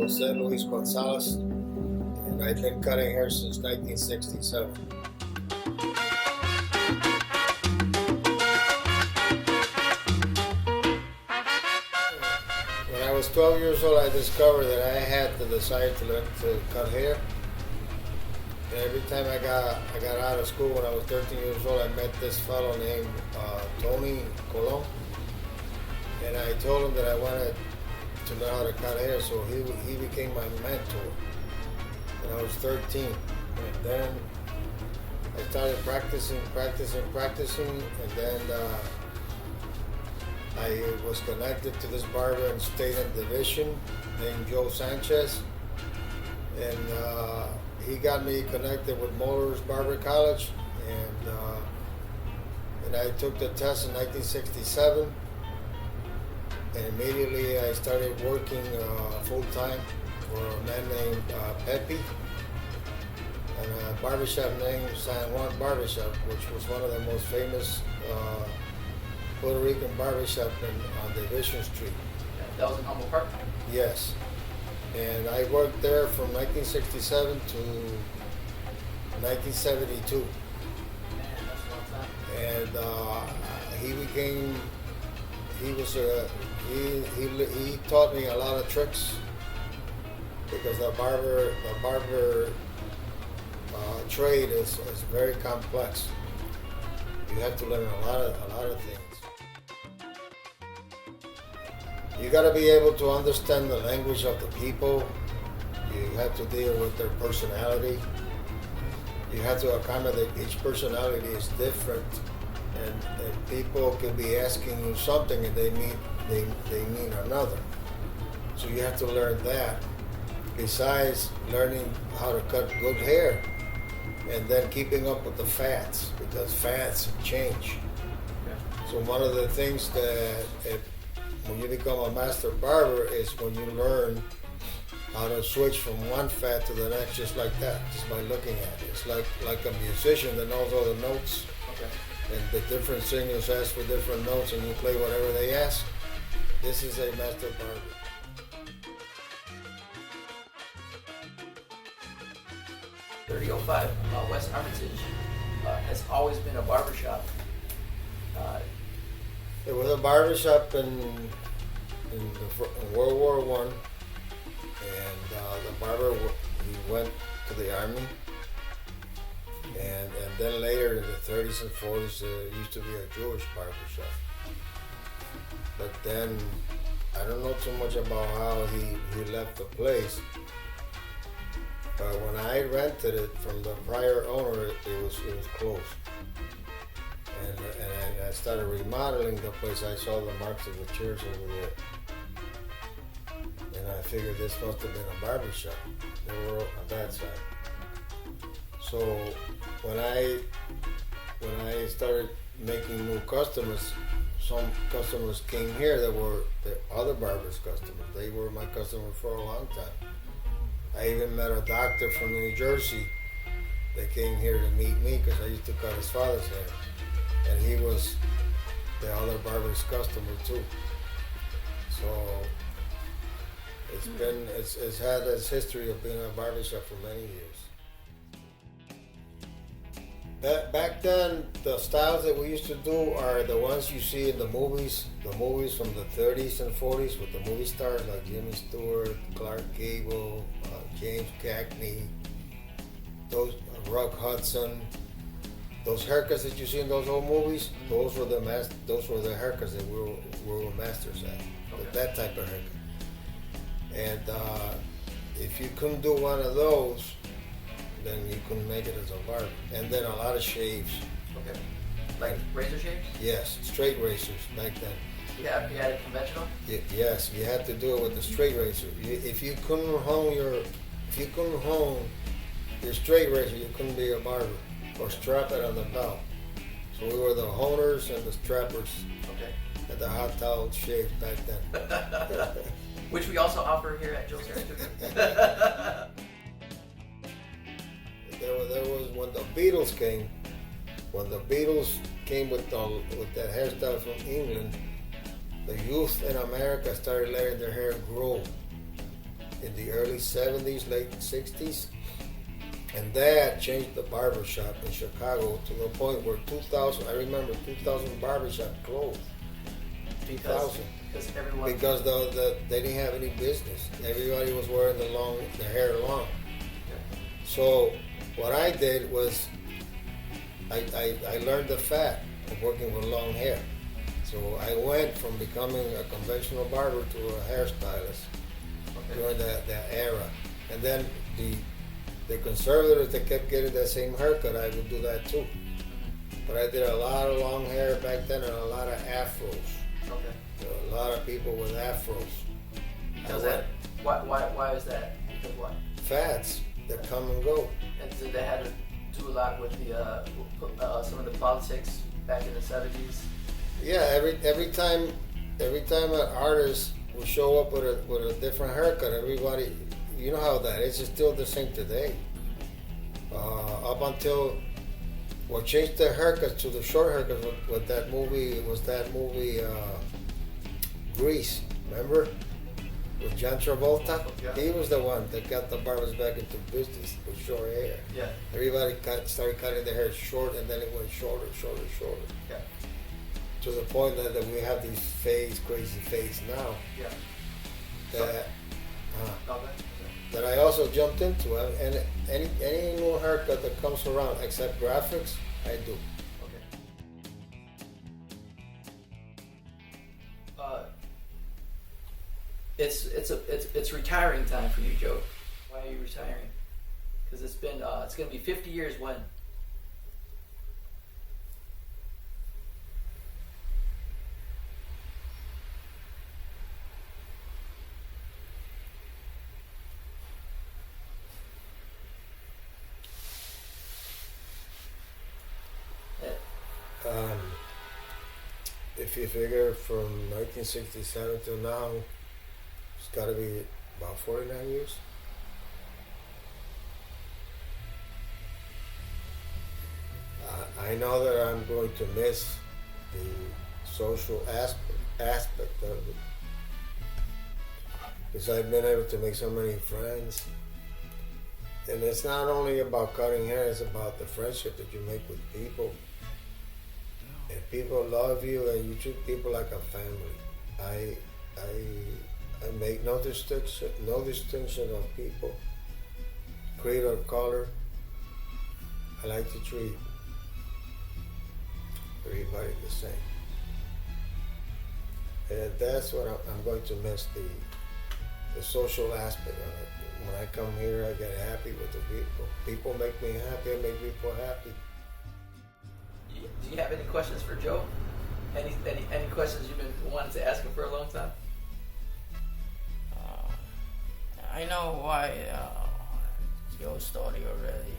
Jose Luis Gonzalez, and I've been cutting hair since 1967. When I was 12 years old, I discovered that I had the desire to learn to cut hair. And every time I got out of school when I was 13 years old, I met this fellow named Tony Colon, and I told him that I wanted to learn how to cut hair, so he became my mentor when I was 13. And then I started practicing, and then I was connected to this barber in State and Division named Joe Sanchez, and he got me connected with Moeller Barber College, and I took the test in 1967. And immediately I started working full-time for a man named Pepe, and a barbershop named San Juan Barbershop, which was one of the most famous Puerto Rican barbershop on Division Street. That was in Humboldt Park? Yes. And I worked there from 1967 to 1972. Man, that's a long time. And he taught me a lot of tricks, because the barber trade is very complex. You have to learn a lot of things. You got to be able to understand the language of the people. You have to deal with their personality. You have to accommodate each personality is different. And people can be asking you something and they mean another. So you have to learn that. Besides learning how to cut good hair, and then keeping up with the fads, because fads change. So one of the things that when you become a master barber is when you learn how to switch from one fad to the next, just like that, just by looking at it. It's like a musician that knows all the notes. Okay. And the different singers ask for different notes, and you play whatever they ask. This is a master barber. .3005 West Armitage has always been a barbershop. It was a barbershop in World War I, and the barber he went to the army. And then later in the 30s and 40s, there used to be a Jewish barbershop. But then, I don't know too much about how he left the place. But when I rented it from the prior owner, it was closed. And I started remodeling the place. I saw the marks of the chairs over there. And I figured this must have been a barbershop. They were on that side. So when I started making new customers, some customers came here that were the other barbers' customers. They were my customer for a long time. I even met a doctor from New Jersey that came here to meet me because I used to cut his father's hair, and he was the other barber's customer too. So it's had its history of being a barbershop for many years. Back then, the styles that we used to do are the ones you see in the movies from the 30s and 40s with the movie stars like Jimmy Stewart, Clark Gable, James Cagney, those Rock Hudson. Those haircuts that you see in those old movies, those were the haircuts that we were masters at. Okay. That type of haircut. And if you couldn't do one of those, then you couldn't make it as a barber. And then a lot of shaves. Okay. Like razor shaves? Yes, straight razors back then. You had a conventional? Yes, you had to do it with the straight razor. If you couldn't hone your straight razor, you couldn't be a barber or strap it on the belt. So we were the honers and the strappers. Okay. And the hot towel shaves back then. Which we also offer here at Joe's Hair Studio. There was when the Beatles came. When the Beatles came with that hairstyle from England, the youth in America started letting their hair grow in the early 70s, late 60s. And that changed the barbershop in Chicago to the point where 2000, I remember 2000 barbershop closed. 2000. Because they didn't have any business. Everybody was wearing their hair long. So what I did was I learned the fact of working with long hair. So I went from becoming a conventional barber to a hairstylist during that era. And then the conservatives that kept getting that same haircut, I would do that too. But I did a lot of long hair back then and a lot of afros. Okay. So a lot of people with afros. Why is that? Because what? Fads that come and go. And so they had to do a lot with the some of the politics back in the 70s. Yeah, every time an artist will show up with a different haircut, everybody, you know how that is. It's still the same today. Up until what changed the haircuts to the short haircuts with that movie Grease, remember? With John Travolta, he was the one that got the barbers back into business with short hair. Yeah. Everybody started cutting their hair short, and then it went shorter. Yeah. To the point that we have these crazy fades now. Yeah. That I also jumped into, and any new haircut that comes around, except graphics, I do. It's retiring time for you, Joe. Why are you retiring? Because it's gonna be 50 years when? If you figure from 1967 to now, it's got to be about 49 years. I know that I'm going to miss the social aspect of it, because I've been able to make so many friends. And it's not only about cutting hair, it's about the friendship that you make with people. And people love you, and you treat people like a family. I make no distinction of people, creed or color. I like to treat everybody the same. And that's what I'm going to miss, the social aspect of it. When I come here, I get happy with the people. People make me happy, I make people happy. Do you have any questions for Joe? Any questions you've been wanting to ask him for a long time? I know why Joe started already.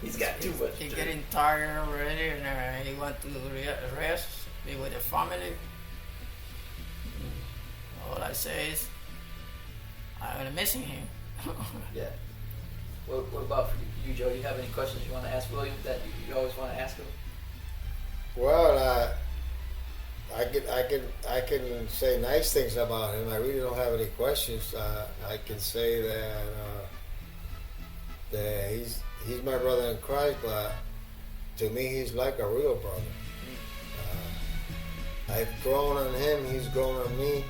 He's got too much. He's getting tired already, and he want to rest, be with the family. All I say is, I'm missing him. Yeah. What about for you, Joe? Do you have any questions you want to ask William that you always want to ask him? Well, I can say nice things about him. I really don't have any questions. I can say that he's my brother in Christ, but to me he's like a real brother. I've grown on him, he's grown on me,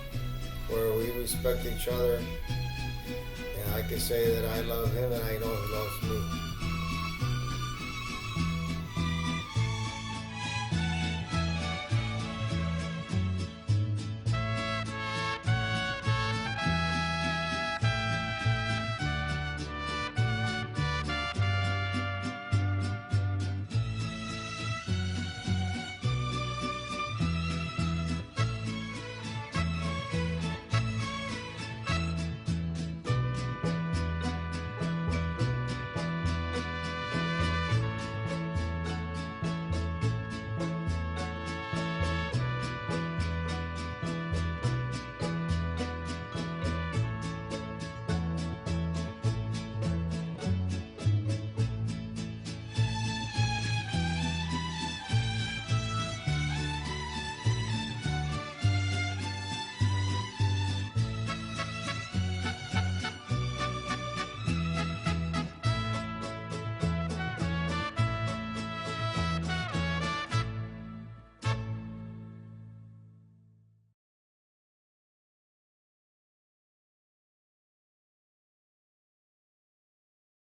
where we respect each other. And I can say that I love him and I know he loves me.